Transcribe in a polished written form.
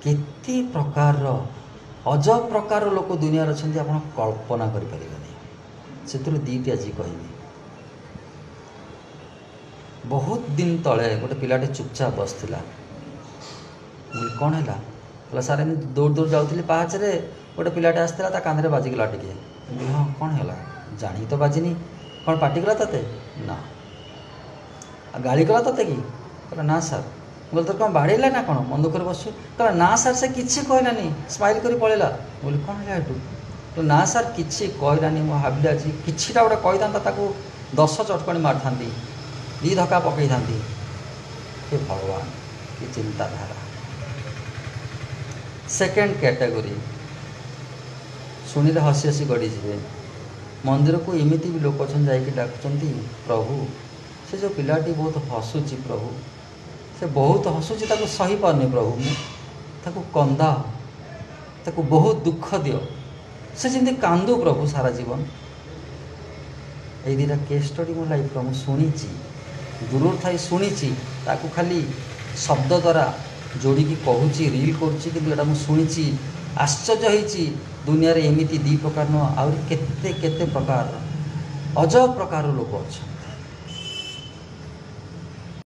केते प्रकार अजब प्रकार लोक दुनिया अच्छा आप कल्पना करें से दीटी आज कह बहुत दिन तले गोटे पिलाटे चुपचाप बसला कौन है कहला सार एमती दौड़ दौड़ जाऊँगी पाचरे गोटे पिलाटे आसला कांधे बाजिगला टे हाँ कौन है जानी तो बाजिनी कौन पाटिगला ते ना गाड़ी कला ते कि कहला ना सार बोल तो कौन बाड़ेला ना कौन मन दुख बस कहला ना सार से किसी कहलानी स्माइल कर पड़ेगा बोली कौन है तो ना सार किसी कहलानी मो भाविली आज किटा गोटे कही था 10 चटकणी मार था 2 धक्का पकई था हे भगवान कि चिंताधारा। सेकेंड कैटेगरी शुणिले हसी हसी गड़ीजे मंदिर को एमती भी लोक अच्छा जा डाकुंट प्रभु से जो पिलाटी बहुत हसुची प्रभु से बहुत हसुची ताको सही पारनी प्रभु ताको कंदा ताको बहुत दुख दियो से जमी कांदू प्रभु सारा जीवन ये 2टा केस स्टडी मो लाइफ मुझे शुणी दूर थी शुणी ताको खाली शब्द द्वारा जोड़ी कहूँ रिल करा मुझे आश्चर्य होती दुनिया रे एमती 2 प्रकार नुह आते केते प्रकार अजब प्रकार लोक अच्छा